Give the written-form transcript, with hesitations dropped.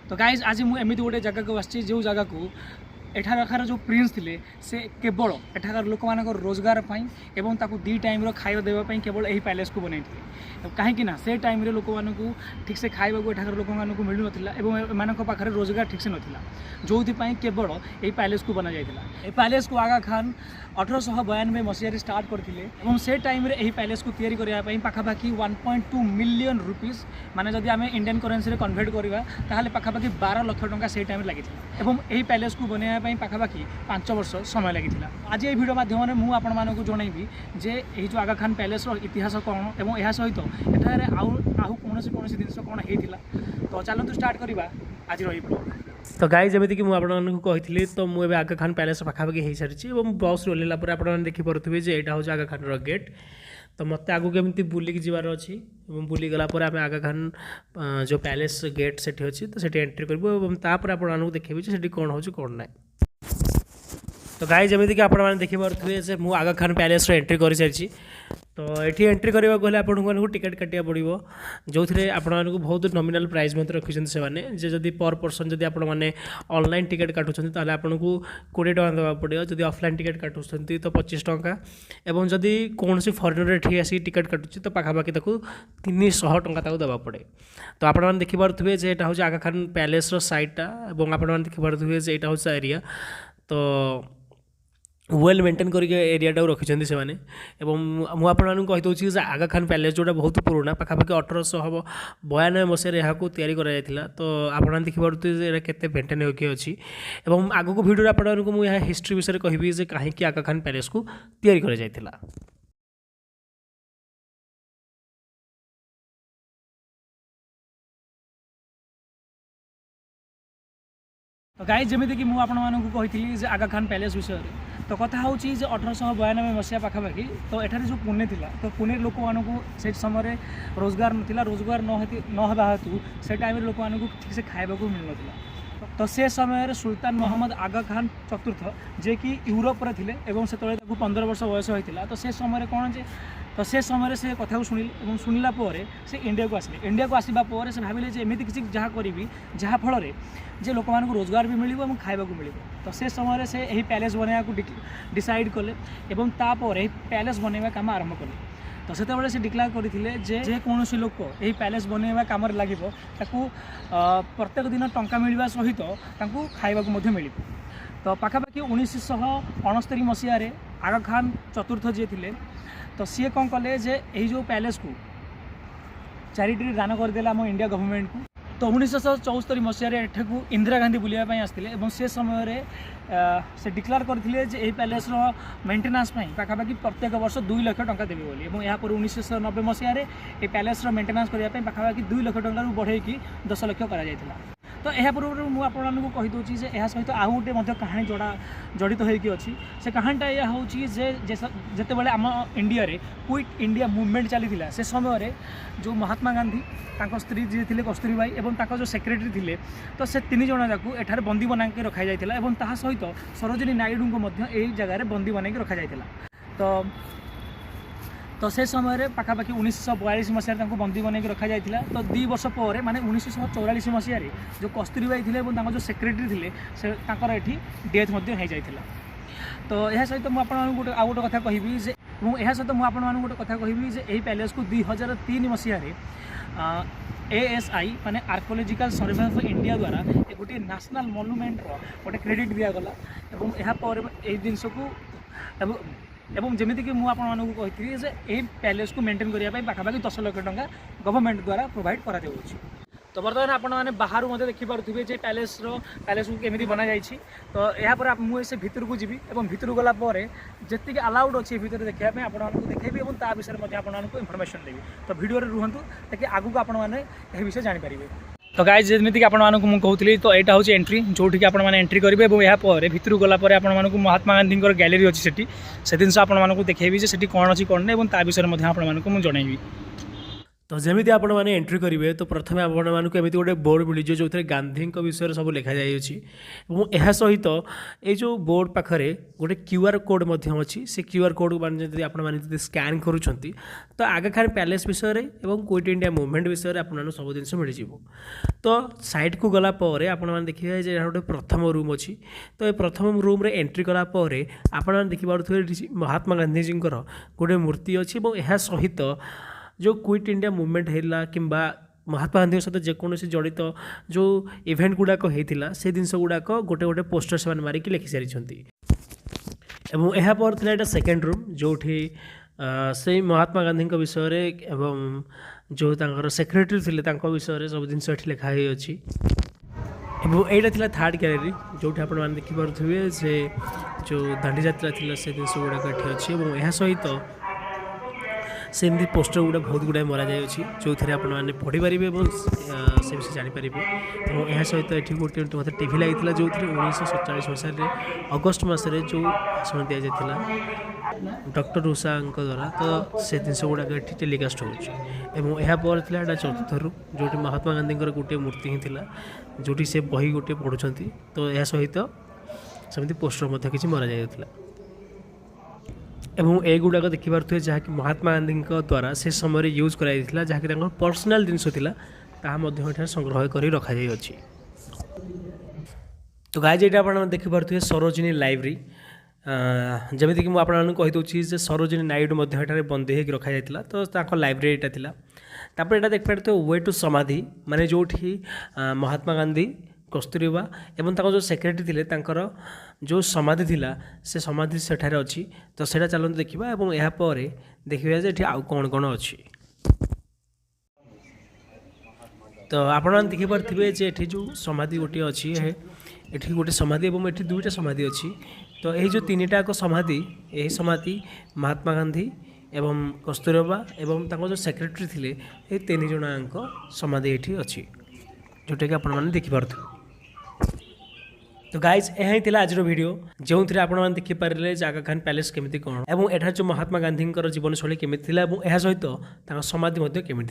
तो गाइज आज मुझे एमती गोटे जगह को आसी जो जगह को एठार जो प्रिंस थे से केवल एठार लोक मान रोजगार एवं ताकू दी टाइम खाଇବା देवाई केवल यही पैलेस को बनई कहीं से टाइम लोक मान ठीक से खावा को एठार लोक मानक मिलू नाला एम पाखे रोजगार ठीक से नाला जो केवल यही पैलेस को बना जाता है। पैलेस को आगा खान 1892 मसीह स्टार्ट करते से टाइम यही पैलेस को तैयारी करने पाखापाखि 1.2 मिलियन रुपीज माने जदि आम इंडियन करेन्सी कन्वर्ट करवा ताहले पाखापाखि 12 लाख टंका से टाइम लगी यही पैलेस को बनवाई पाखापाखि 5 वर्ष समय लगी। आज ये वीडियो माध्यम मुझे आपको जनइबी जे यही जो आगा खान पैलेस इतिहास कौन और यह सहित एठार आउ कौन जिन कौन होता तो चलते स्टार्ट करवा आज रही ब्लॉग। तो गाइज जमीक कि मुझे कही तो मुझे आगा खान पैलेस पाखापाखि हो सारी और बस ओल्ला पर आप देखिपे जे यहाँ हूँ आगा खान गेट तो मत आगू केमी बुलिक जीवार अच्छी बुली गला आम आगा खान जो पैलेस गेट से अच्छी तो से एंट्री करूँ आपको देखेबी से कौन हो कौन ना। तो गाइज जमीक कि आपने देखिपे से मुझे आगा खान पैलेस एंट्री कर सारी तो ये एंट्री करने को आपको टिकेट काटा पड़ो जो थे आपको बहुत नॉमिनल प्राइस रखी से जदि पर पर्सन जब आपने ऑनलाइन टिकेट काटुंट तो आपको 20 टका देवा पड़ो जब ऑफलाइन टिकेट काटुंट तो 25 टका और जदि कौन फरेनर ये आसिक टिकेट काटुचे तो पाखापाखि 300 टका देवा पड़े। तो आपने देखिपे जे यहाँ हूँ आगा खान पैलेस साइडटा और आपने देखिपे जे यहाँ हूँ एरिया तो वेल मेंटेन करके एरियाटा रखिंट से मुझे कहीदे आगा खान पैलेस जोटा बहुत पुराना पाखापाखि 1892 मसीह यहाँ तैयारी कराइला तो आपने देखिपे केते मेंटेन होगी अच्छी और आगक भिडियो आपको मुझे हिस्ट्री विषय कहबी जे कहीं आगा खान पैलेस को तैयारी करा। तो गाइज जमीक कि मुझे कही आगा खान पैलेस विषय तो कथा हूँ 1892 मसीहा पाखापाखि तो एठार जो पुणे थिला तो पुणे लोक मानक से समय रोजगार नाला रोजगार नहबा हेतु से टाइम लोक मानक ठीक से खाइबा को मिल नाला तो से समय सुल्तान मोहम्मद आगा खान चतुर्थ जे कि यूरोप रे थिले एवं से 15 वर्ष बयस होता तो से समय कौन जे तो से समय से कथा को शुणिले शुणिला से इंडिया को आसिले इंडिया को आसवा से भाविले जे एमती किसी जहाँ करी जहाँ फल जे लोक मानक रोजगार भी मिल और खाइबा को मिल तो से समय से यही पैलेस बनवा को डिसाइड कले एवं तापर पैलेस बनवा काम आरंभ कले तो से से डिक्लेयर करते जे कौन लोक यही पैलेस बनवा कम लगे प्रत्येक दिन टंका मिलवा सहित खाइबा को मिल तो पाखापाखि 1969 मसीह आगा खान चतुर्थ जी थे तो सी कौन कले जे यही जो पैलेस को चैरिटी दान करदेला आम इंडिया गवर्नमेंट को तो 1974 मसीह एठू इंदिरा गांधी बुलायापी आसते से समय से डिक्लेयर करते यही पैलेस मेंटेनांस पाखापाखि प्रत्येक वर्ष 2 लाख टंका देवे बोली यहाँ 1990 मसीह ये पैलेस मेंटेनांस करने पाखापाखि 2 लाख टंका बढ़े 10 लाख कर तो यह पूर्व मुझे आपको कहीदे यह सहित आउ गोटे कहानी जड़ित होगी अच्छी से कहानीटा यह हूँ जिते बड़े आम इंडिया रे क्विट इंडिया मुवमेंट चली से समय जो महात्मा गांधी स्त्री जी थे कस्तूरीबाई और जो सेक्रेटरी थे तो से 3 जन जाक एठार बंदी बना के रखा जाता सहित सरोजिनी नायडू को यही जगह बंदी बना के रखा जाता तो से समय पाखापाखि 1942 मसीह बंदी बन रखा जाता तो 2 वर्ष पर माने 1944 मसीह जो कस्तूरीबाई थे और जो सेक्रेटरी थे से ये डेथ हो जाता तो यह सहित मुझे गोटे आउ गोटे कथा कहबी जे यह सहित मुझे गोटे कथा कहबी जे यही पैलेस को 2003 मसीह ASI माने आर्कोलॉजिकल सर्वे ऑफ इंडिया द्वारा गोटे नेशनल मॉन्यूमेंट गोटे क्रेडिट दिगला और यह जिनस को एवं जमीक कि मुझे कही यही पैलेस को मेंटेन करने पाखापाखि 10 लाख टंका गवर्नमेंट द्वारा प्रोवाइड करा जाउछि। तो बर्तमान आपने बाहर मत देखिपे जे पैलेस को केमी बना जाइए तो यहाँ मुझे भीतर को जी और भीतर गलापर जी अलाउड अच्छे भीतर देखापी आपको देखेबी और ता विषय आपको इनफर्मेशन देवी तो वीडियो रुहतु ताकि आगू आपने विषय जानीपर। तो गाइज जमीक आपको मुझे तो यहाँ हूँ एंट्री जोटि आपने एंट्री करेंगे और यहाँ भीतर गलापर आपको महात्मा गांधी गैलेरी अच्छी से जिन आपको देखेबी से कौन अच्छी कौन नहीं ता विषय आपको जनइबी। तो जमी आपण मैंने एंट्री करेंगे तो प्रथम आपण मानक एमती गोटे बोर्ड मिल जो थे गांधी विषय सब लिखा यह सहित ये जो बोर्ड पाखे गोटे क्यूआर कोड अच्छी से क्यूआर कोड मैंने आप स्कैन करुँच तो आगा खान पैलेस विषय और क्विट इंडिया मूवमेंट विषय आपको सब जिन मिल तो साइड को गलापर आपने देखिए गोटे प्रथम रूम अच्छी तो ये प्रथम रूम रे एंट्री कलापर आपने देखिए महात्मा गांधीजी गोटे मूर्ति अच्छी और यह सहित जो क्विट इंडिया मूवमेंट है कि महात्मा गांधी सहित जेकोसी जड़ित जो इवेंट गुड़ाक होता से जिनस गुड़ाक गोटे गोटे पोस्टर से मारिक लिखि सारी यापर था सेकेंड रूम जो से महात्मा गांधी विषय एवं जो सेक्रेटरी थे विषय सब जिन लिखाई अच्छी यहाँ था थर्ड गैलरी जो आप देखिपे से जो दांडी यात्रा थी से जिन गुड़ाक ये अच्छी और यह सहित सेमती पोस्टर गुड़ा बहुत गुड़ाए मरा जाए जो थे आपने पढ़ी पारे और से विषय जानीपारे और यह सहित ये गोटे मतलब टीवी लगी जो 1947 मसीह अगस्ट मसरे जो भाषण दि जाता डॉक्टर उषा द्वारा तो से जिन गुड़ाक ये टेलीकास्ट होपर था चतुर्थ रूम जो महात्मा गांधी गोटे मूर्ति ही था जो से बही गोटे पढ़ुं तो यह सहित सेमती पोस्टर किसी मरा जाता एवं एगुड़ाक देखिपे जहाँकि महात्मा गांधी द्वारा से समय यूज कराइला जहाँकि पर्सनाल जिनस था संग्रह कर रखा अच्छी तो गाइज ये आप देखिपे सरोजिनी लाइब्रेरी जमीक मुझे आपको सरोजिनी नायडू बंदी होकर रखा जाता तो लाइब्रेरी था तापर यहाँ देखिपे वे टू समाधि माने जो महात्मा गांधी कस्तूरबा एवं जो सेक्रेटरी थे जो समाधि थिला से समाधि सेठारे अच्छी तो सेटा चलते देखा और यापर देखिए जे आउ कौन कौन अच्छी तो आपने देखिपे जे जो समाधि गोटे अच्छी है ये गोटे समाधि और ये दुईटा समाधि अच्छी तो यही जो तीनटाक समाधि यही समाधि महात्मा गांधी एवं कस्तूरबा एवं जो सेक्रेटरी थे ये तीन जन समाधि ये अच्छी जोटा कि आपने देखिपे तो गाइज यही आज वीडियो जो थे आप देखिपारे आगा खान पैलेस केमी कौन और एठार जो महात्मा गांधी जीवन शैली केमी सहित समाधि केमी